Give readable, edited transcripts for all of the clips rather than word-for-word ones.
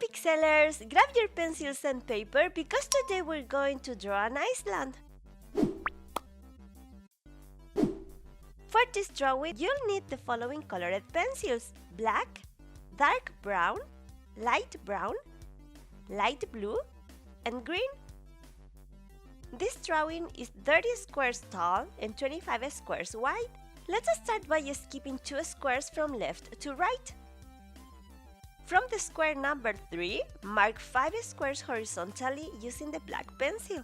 Pixelers! Grab your pencils and paper because today we're going to draw an Iceland. For this drawing, you'll need the following colored pencils: black, dark brown, light blue, and green. This drawing is 30 squares tall and 25 squares wide. Let's start by skipping 2 squares from left to right. From the square number 3, mark 5 squares horizontally using the black pencil.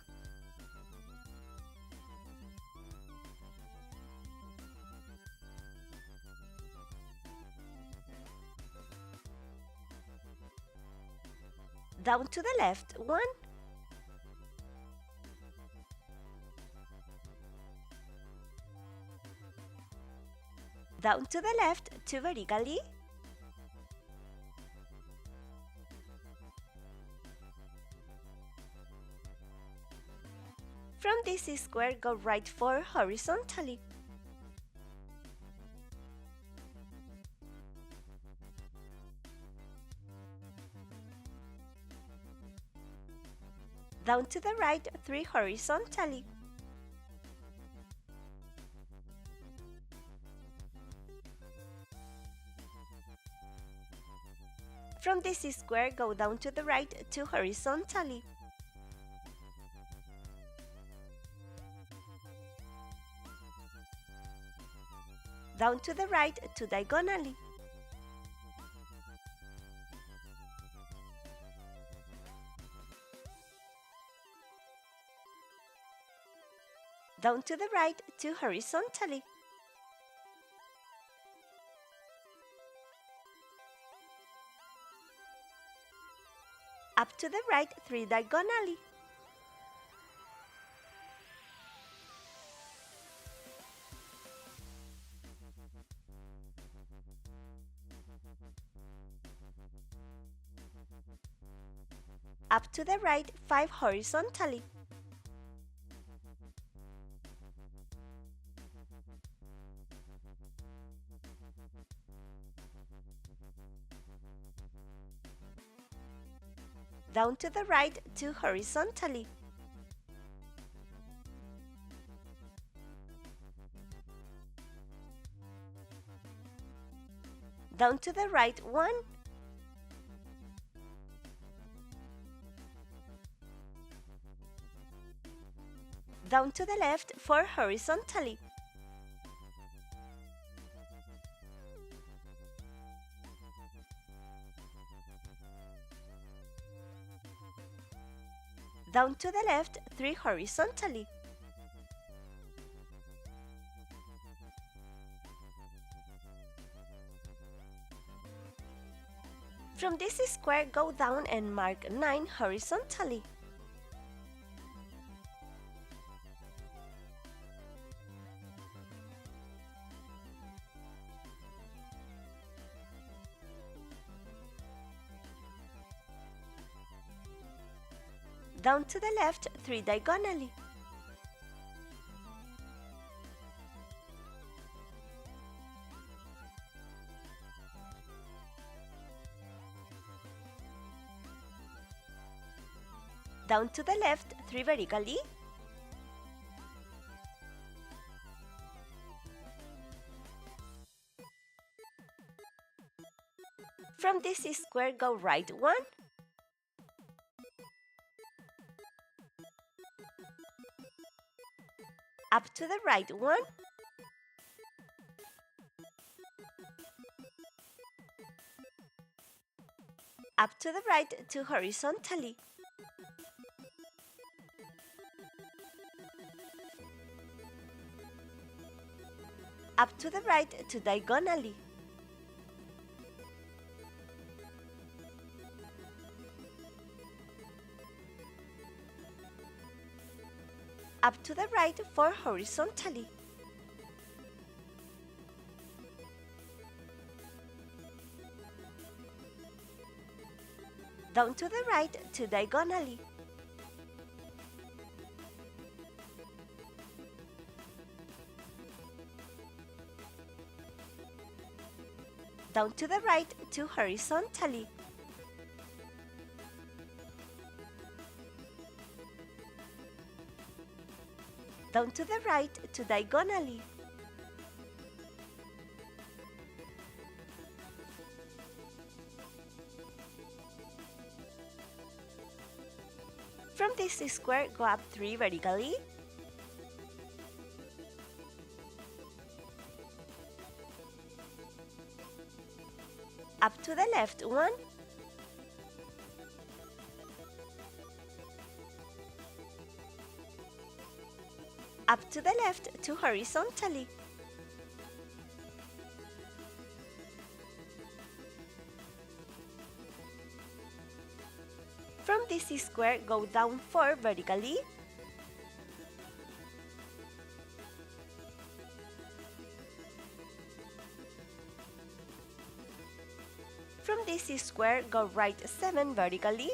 Down to the left, 1. Down to the left, 2 vertically. From this square, go right 4 horizontally. Down to the right 3 horizontally. From this square, go down to the right 2 horizontally. Down to the right 2 diagonally. Down to the right 2 horizontally. Up to the right 3 diagonally. Up to the right 5 horizontally. Down to the right 2 horizontally. Down to the right 1. Down to the left 4 horizontally. Down to the left 3 horizontally. From this square, go down and mark 9 horizontally. Down to the left 3 diagonally. Down to the left 3 vertically. From this square, go right 1. Up to the right 1. Up to the right 2 horizontally. Up to the right 2 diagonally. Up to the right 4 horizontally. Down to the right 2 diagonally. Down to the right 2 horizontally. Down to the right 2 diagonally. From this square, go up 3 vertically. Up to the left 1. Up to the left 2 horizontally. From this square, go down 4 vertically. From this square, go right 7 vertically.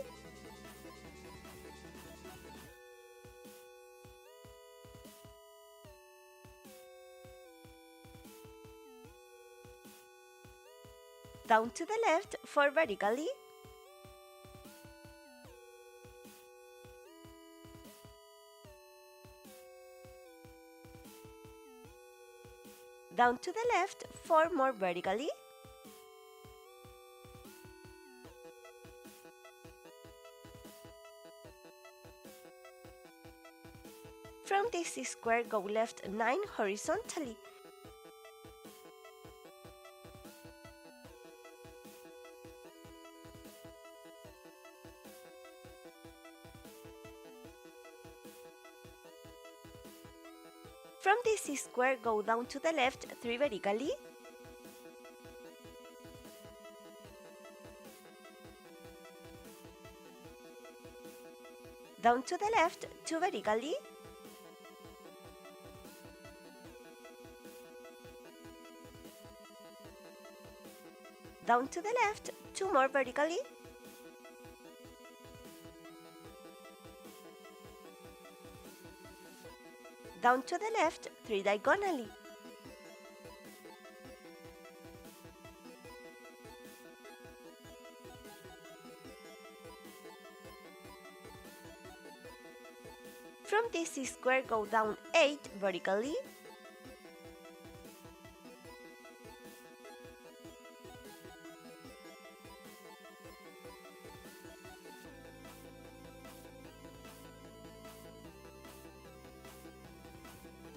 Down to the left 4 vertically. Down to the left 4 more vertically. From this square, go left 9 horizontally. From this square, go down to the left 3 vertically. Down to the left 2 vertically. Down to the left 2 more vertically. Down to the left 3 diagonally. From this square, go down 8 vertically.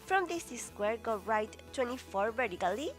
From this square, go right 24 vertically.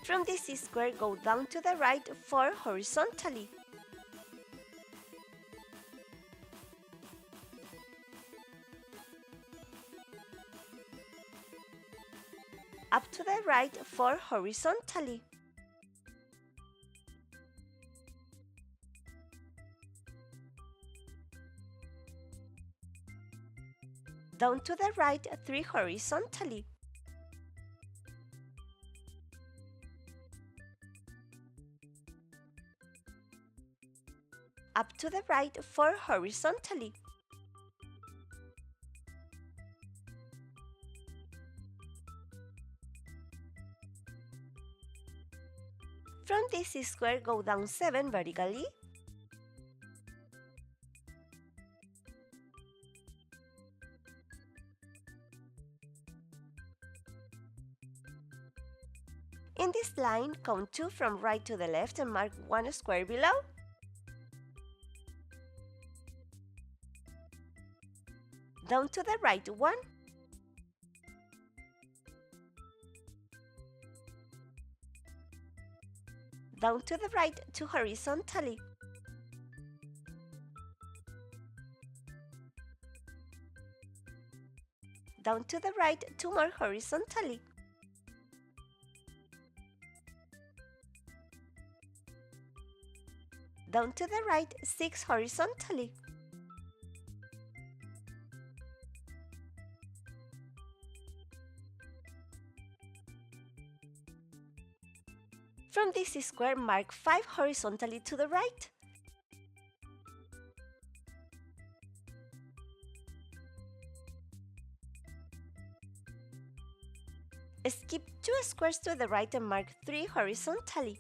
From this square, go down to the right 4 horizontally. Up to the right 4 horizontally. Down to the right 3 horizontally. Up to the right 4 horizontally. From this square, go down 7 vertically. In this line, count 2 from right to the left and mark 1 square below. Down to the right 1. Down to the right 2 horizontally. Down to the right 2 more horizontally. Down to the right 6 horizontally. From this square, mark 5 horizontally to the right. Skip 2 squares to the right and mark 3 horizontally.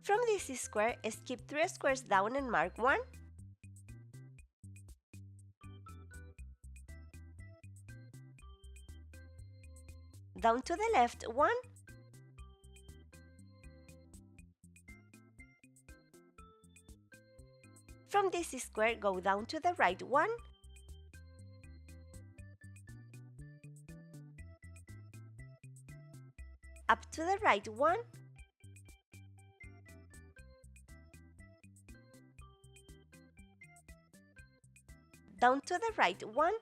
From this square, skip 3 squares down and mark 1. Down to the left 1. From this square, go down to the right 1. Up to the right 1. Down to the right 1.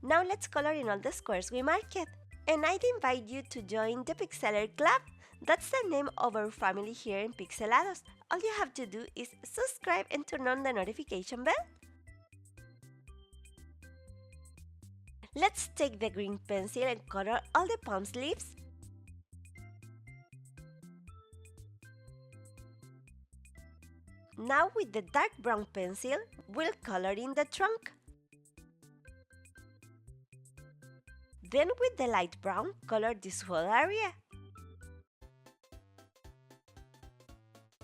Now let's color in all the squares we marked. And I'd invite you to join the Pixeler Club. That's the name of our family here in Pixelados. All you have to do is subscribe and turn on the notification bell. Let's take the green pencil and color all the palm leaves. Now with the dark brown pencil, we'll color in the trunk. Then with the light brown, color this whole area.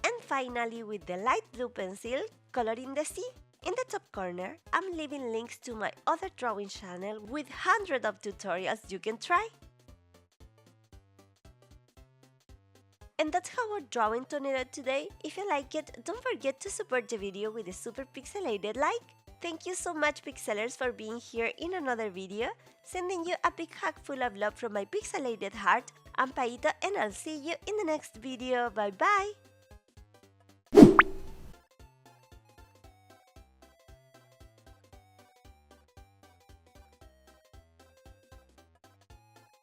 And finally with the light blue pencil, color in the sea. In the top corner, I'm leaving links to my other drawing channel with hundreds of tutorials you can try. And that's how our drawing turned out today. If you like it, don't forget to support the video with a super pixelated like. Thank you so much Pixelers for being here in another video. Sending you a big hug full of love from my pixelated heart. I'm Paito and I'll see you in the next video. Bye bye!